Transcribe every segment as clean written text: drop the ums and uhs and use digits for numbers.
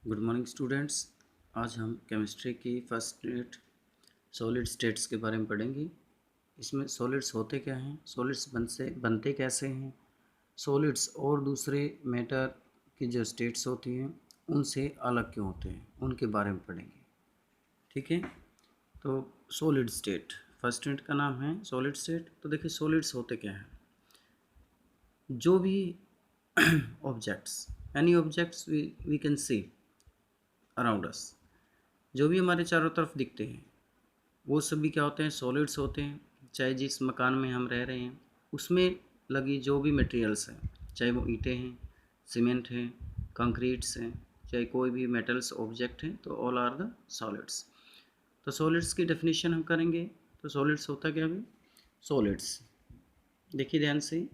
Good morning students. आज हम chemistry की फर्स्ट यूनिट सॉलिड स्टेट्स के बारे में पढ़ेंगे। इसमें सॉलिड्स होते क्या हैं, सॉलिड्स बनते कैसे हैं, सॉलिड्स और दूसरे मैटर की जो स्टेट्स होती हैं उनसे अलग क्यों होते हैं, उनके बारे में पढ़ेंगे। ठीक है, तो सॉलिड स्टेट फर्स्ट यूनिट का नाम है सॉलिड स्टेट। तो देखिए सॉलिड्स होते क्या हैं। जो भी objects, any objects we can see around us, जो भी हमारे चारों तरफ दिखते हैं वो सभी क्या होते हैं, सॉलिड्स होते हैं। चाहे जिस मकान में हम रह रहे हैं उसमें लगी जो भी मटेरियल्स हैं, चाहे वो ईंटें हैं, सीमेंट हैं, कंक्रीट्स हैं, चाहे कोई भी मेटल्स ऑब्जेक्ट हैं, तो ऑल आर द सॉलिड्स। तो सॉलिड्स की डेफिनेशन हम करेंगे। तो सॉलिड्स होता क्या है? सॉलिड्स देखिए ध्यान से,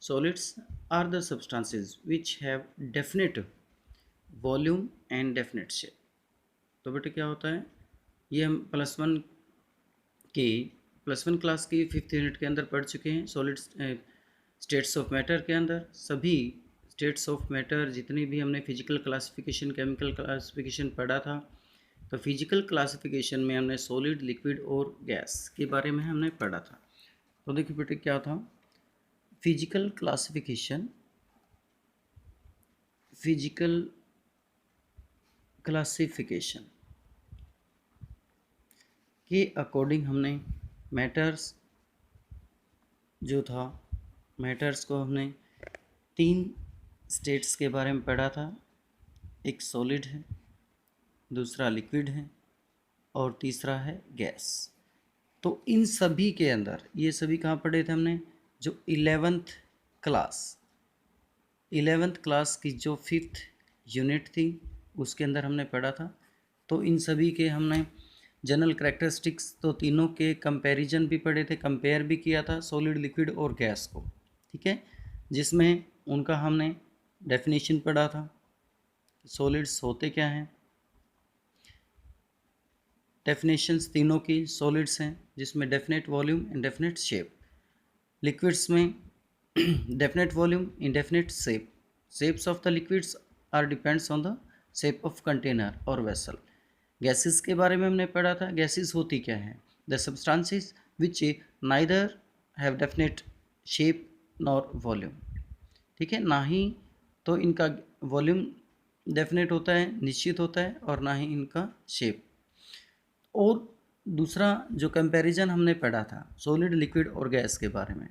solids are the substances which have definite volume and definite shape. तो बेटे क्या होता है, ये हम प्लस वन क्लास की फिफ्थ यूनिट के अंदर पढ़ चुके हैं। सॉलिड स्टेट्स ऑफ मैटर के अंदर सभी स्टेट्स ऑफ मैटर जितनी भी हमने फिजिकल क्लासिफिकेशन, केमिकल क्लासिफिकेशन पढ़ा था, तो फिजिकल क्लासिफिकेशन में हमने सॉलिड, लिक्विड और गैस के बारे में हमने पढ़ा था। तो देखिए बेटे क्या था, फिजिकल क्लासिफिकेशन, फिजिकल क्लासिफिकेशन के अकॉर्डिंग हमने मैटर्स जो था, मैटर्स को हमने तीन स्टेट्स के बारे में पढ़ा था। एक सॉलिड है, दूसरा लिक्विड है और तीसरा है गैस। तो इन सभी के अंदर, ये सभी कहाँ पढ़े थे हमने, जो 11th क्लास की जो फिफ्थ यूनिट थी उसके अंदर हमने पढ़ा था। तो इन सभी के हमने जनरल करैक्टरिस्टिक्स, तो तीनों के कंपैरिजन भी पढ़े थे, कंपेयर भी किया था सॉलिड, लिक्विड और गैस को। ठीक है, जिसमें उनका हमने डेफिनेशन पढ़ा था, सॉलिड्स होते क्या हैं। डेफिनेशंस तीनों की सॉलिड्स हैं जिसमें definite volume, indefinite shape. Liquids में definite volume, indefinite shape. Shapes of the liquids are depends on the shape of container और वेसल। गैसेस के बारे में हमने पढ़ा था, गैसेस होती क्या है, the substances which neither have definite shape nor volume. ठीक है, ना ही तो इनका वॉल्यूम डेफिनेट होता है, निश्चित होता है, और ना ही इनका शेप। और दूसरा जो कंपैरिजन हमने पढ़ा था सॉलिड, लिक्विड और गैस के बारे में,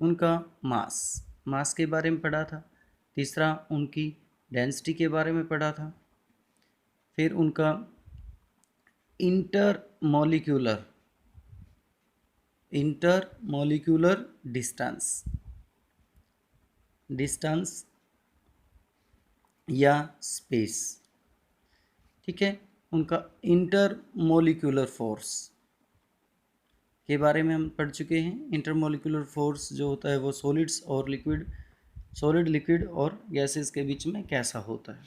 उनका मास के बारे में पढ़ा था। तीसरा उनकी डेंसिटी के बारे में पढ़ा था। फिर उनका इंटरमोलिक्यूलर डिस्टेंस या स्पेस। ठीक है, उनका इंटरमोलिक्यूलर फोर्स के बारे में हम पढ़ चुके हैं। इंटरमोलिक्यूलर फोर्स जो होता है वो सॉलिड, लिक्विड और गैसेस के बीच में कैसा होता है।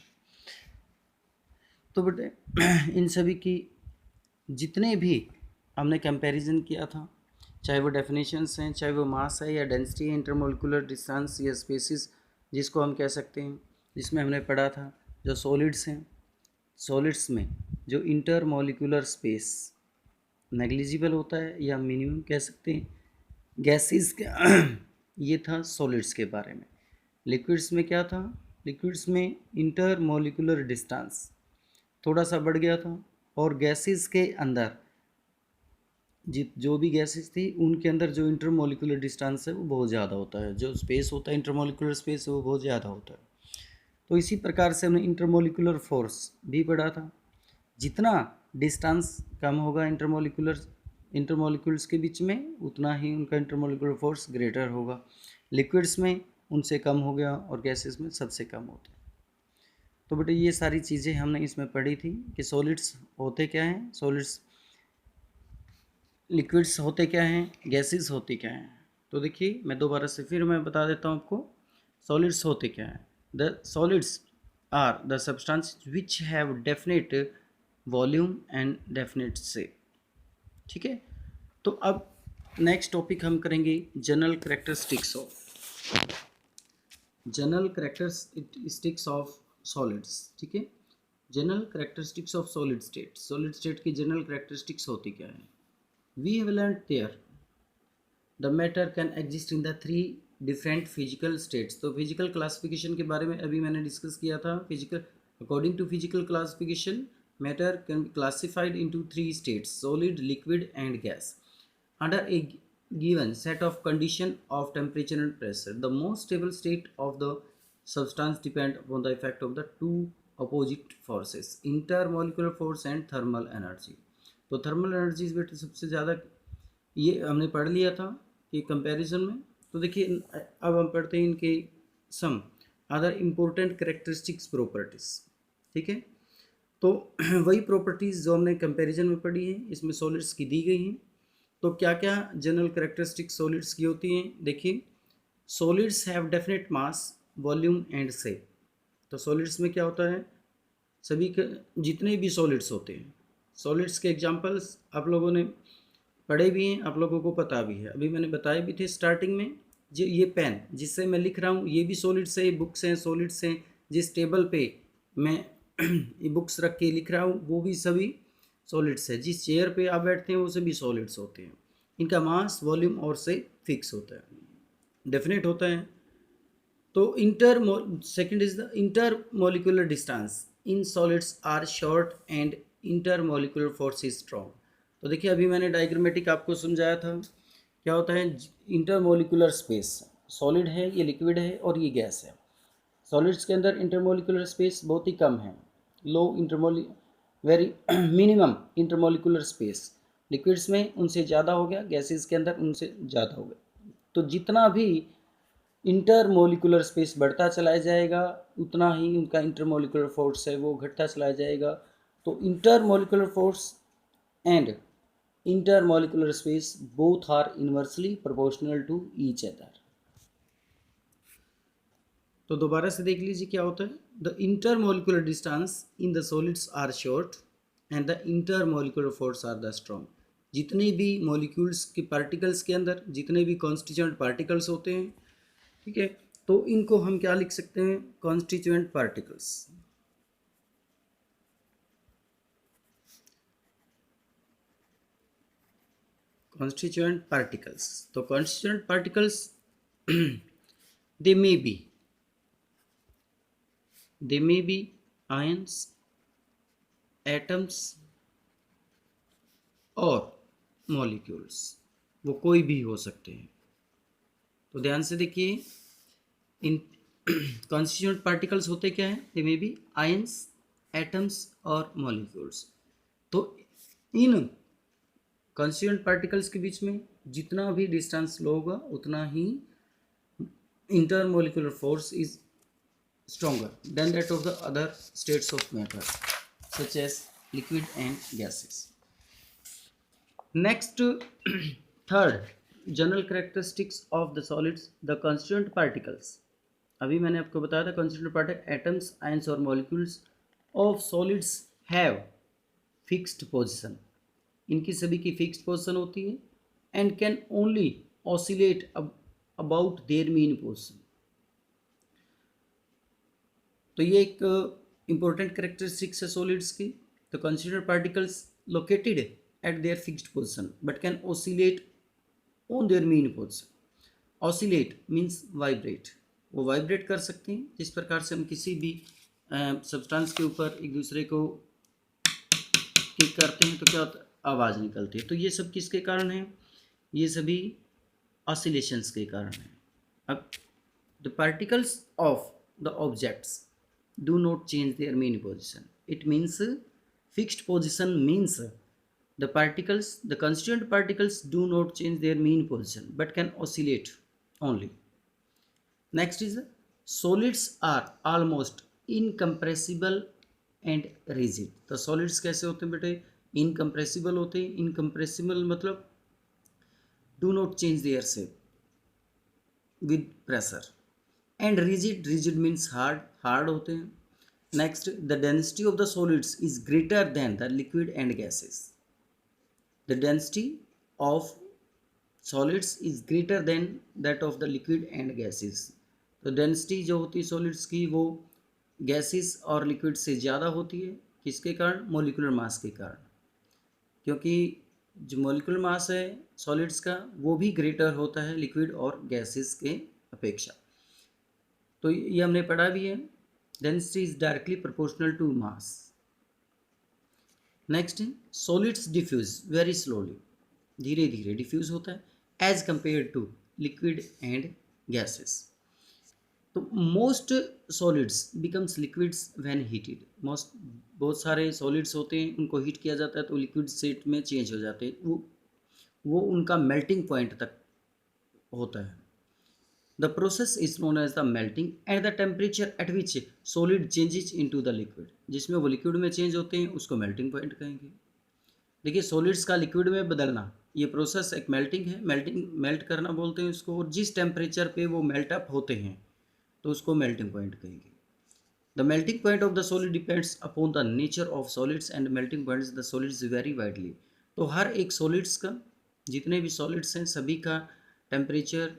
तो बेटे इन सभी की जितने भी हमने कंपैरिजन किया था, चाहे वो डेफिनेशंस हैं, चाहे वो मास है या डेंसिटी है, इंटरमोलिकुलर डिस्टेंस या स्पेसिस जिसको हम कह सकते हैं, जिसमें हमने पढ़ा था जो सॉलिड्स हैं, सॉलिड्स में जो इंटरमोलिकुलर स्पेस नेग्लिजिबल होता है या मिनिमम कह सकते हैं। गैसेस के ये था सॉलिड्स के बारे में। लिक्विड्स में क्या था, लिक्विड्स में इंटरमोलिकुलर डिस्टेंस थोड़ा सा बढ़ गया था, और गैसेस के अंदर जो भी गैसेस थी उनके अंदर जो इंटरमोलिकुलर डिस्टेंस है वो बहुत ज़्यादा होता है, जो स्पेस होता है इंटरमोलिकुलर स्पेस है वो बहुत ज़्यादा होता है। तो इसी प्रकार से हमने इंटरमोलिकुलर फोर्स भी पढ़ा था। जितना डिस्टेंस कम होगा इंटरमोलिकुल्स के बीच में, उतना ही उनका इंटरमोलिकुलर फोर्स ग्रेटर होगा। लिक्विड्स में उनसे कम हो गया और गैसेस में सबसे कम होता है। तो बेटे ये सारी चीज़ें हमने इसमें पढ़ी थी कि सॉलिड्स होते क्या हैं, सॉलिड्स, लिक्विड्स होते क्या हैं, गैसेस होते क्या हैं। तो देखिए मैं दोबारा से फिर मैं बता देता हूँ आपको, सॉलिड्स होते क्या हैं। The solids are the substance which have definite volume and definite shape. ठीक है, तो अब नेक्स्ट टॉपिक हम करेंगे जनरल करैक्टरिस्टिक्स ऑफ सॉलिड्स। ठीक है, general characteristics of solid state की जनरल करेक्टरिस्टिक्स होती क्या है? We have learn there the matter can exist in the three different physical states. तो फिजिकल क्लासिफिकेशन के बारे में अभी मैंने डिस्कस किया था। Physical according to physical classification matter can be classified into three states, solid, liquid and gas, under a given set of condition of temperature and pressure. The most stable state of the substance depend upon the effect of the two opposite forces, intermolecular force and thermal energy. तो thermal energies बेटे सबसे ज़्यादा ये हमने पढ़ लिया था कि कंपैरिजन में। तो देखिए अब हम पढ़ते हैं इनके some other important characteristics properties. ठीक है, तो वही प्रॉपर्टीज़ जो हमने कंपैरिजन में पढ़ी है इसमें सॉलिड्स की दी गई हैं। तो क्या क्या जनरल करेक्टरिस्टिक्स सॉलिड्स की होती हैं? देखिए, solids have definite mass, volume and shape. तो सॉलिड्स में क्या होता है, सभी के जितने भी सॉलिड्स होते हैं, सॉलिड्स के एग्जांपल्स आप लोगों ने पढ़े भी हैं, आप लोगों को पता भी है, अभी मैंने बताए भी थे स्टार्टिंग में। जो ये पेन जिससे मैं लिख रहा हूँ ये भी सॉलिड्स है, बुक्स हैं सॉलिड्स हैं, जिस टेबल पे मैं ये बुक्स रख के लिख रहा हूँ वो भी सभी सॉलिड्स है, जिस चेयर पे आप बैठते हैं वो सभी सॉलिड्स होते हैं। इनका मास, वॉल्यूम और से फिक्स होता है, डेफिनेट होता है। तो second is the intermolecular distance in solids are short and intermolecular force is strong. तो देखिए अभी मैंने डायग्रामेटिक आपको समझाया था, क्या होता है इंटर मोलिकुलर स्पेस, सॉलिड है, ये लिक्विड है और ये गैस है। सॉलिड्स के अंदर इंटरमोलिकुलर स्पेस बहुत ही कम है, लो इंटरमोलि very minimum intermolecular space. Liquids में उनसे ज़्यादा हो गया, गैसेस के अंदर उनसे ज़्यादा हो गया। तो जितना भी इंटरमोलिकुलर स्पेस बढ़ता चला जाएगा उतना ही उनका इंटरमोलिकुलर फोर्स है वो घटता चला जाएगा। तो intermolecular force and intermolecular space both are inversely proportional to each other। तो दोबारा से देख लीजिए क्या होता है, the intermolecular distance in the solids are short and the intermolecular force are the strong. जितने भी मॉलिक्यूल्स के पार्टिकल्स के अंदर जितने भी कॉन्स्टिट्यूएंट पार्टिकल्स होते हैं, ठीक है, तो इनको हम क्या लिख सकते हैं, कॉन्स्टिट्यूएंट पार्टिकल्स। constituent particles, तो constituent particles they may be ions, atoms और molecules, वो कोई भी हो सकते हैं। तो ध्यान से देखिए, इन constituent particles होते क्या हैं, they may be ions, atoms और molecules। तो इन कॉन्स्टिट्यूएंट पार्टिकल्स के बीच में जितना भी डिस्टेंस लो होगा उतना ही intermolecular force is stronger than that of the other states of matter such as liquid and gases. Next, third general characteristics of the solids, the constituent particles. अभी मैंने आपको बताया था कॉन्स्टिट्यूएंट पार्टिकल एटम्स, आयंस और molecules of solids have fixed position, इनकी सभी की fixed position होती है and can only oscillate about their mean position. तो ये एक इंपॉर्टेंट कैरेक्टरिस्टिक्स है सॉलिड्स की। The consider particles located at there fixed position but can oscillate on their mean position. Oscillate means vibrate, वो vibrate कर सकते हैं जिस प्रकार से हम किसी भी सब्सटेंस के ऊपर एक दूसरे को किक करते हैं तो क्या होता है, आवाज़ निकलती है। तो ये सब किसके कारण है, ये सभी ऑसिलेशंस के कारण है। अब the particles of the objects do not change their mean position, it means fixed position means the particles, the constituent particles do not change their mean position but can oscillate only. Next is solids are almost incompressible and rigid. तो solids कैसे होते हैं बेटे, incompressible होते हैं। Incompressible मतलब do not change their shape with pressure, and rigid, rigid means hard, hard होते हैं। Next, the density of the solids is greater than the liquid and gases. The density of solids is greater than that of the liquid and gases. तो density जो होती है solids की वो gases और liquid से ज़्यादा होती है, किसके कारण? मॉलिक्यूलर मास के कारण, क्योंकि जो मॉलिक्यूलर मास है सॉलिड्स का वो भी ग्रेटर होता है लिक्विड और गैसेस के अपेक्षा। तो ये हमने पढ़ा भी है, density is directly proportional to mass. Next है सॉलिड्स डिफ्यूज वेरी स्लोली, धीरे धीरे डिफ्यूज होता है as compare to liquid and gases. तो most solids becomes liquids when heated, most बहुत सारे सॉलिड्स होते हैं उनको हीट किया जाता है तो लिक्विड स्टेट में चेंज हो जाते हैं, वो उनका मेल्टिंग पॉइंट तक होता है। The process is known as the melting and the temperature at which solid changes into the liquid, जिसमें वो लिक्विड में चेंज होते हैं उसको मेल्टिंग पॉइंट कहेंगे। देखिए सॉलिड्स का लिक्विड में बदलना ये प्रोसेस एक मेल्टिंग है, मेल्ट करना बोलते हैं उसको, और जिस टेम्परेचर पे वो मेल्ट अप होते हैं तो उसको मेल्टिंग पॉइंट कहेंगे। The melting point of the solid depends upon the nature of solids and melting points the solids very widely. तो हर एक सॉलिड्स का, जितने भी सॉलिड्स हैं सभी का टेम्परेचर,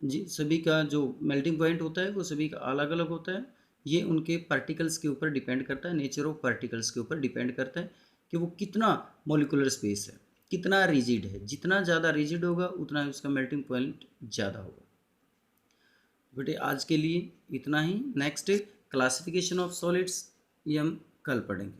सभी का जो मेल्टिंग पॉइंट होता है वो सभी का अलग अलग होता है। ये उनके पार्टिकल्स के ऊपर डिपेंड करता है, नेचर ऑफ पार्टिकल्स के ऊपर डिपेंड करता है कि वो कितना मॉलिक्यूलर स्पेस है, कितना रिजिड है। जितना ज़्यादा रिजिड होगा उतना उसका मेल्टिंग पॉइंट ज़्यादा होगा। बेटे आज के लिए इतना ही। नेक्स्ट क्लासिफिकेशन ऑफ सॉलिड्स ये हम कल पढ़ेंगे।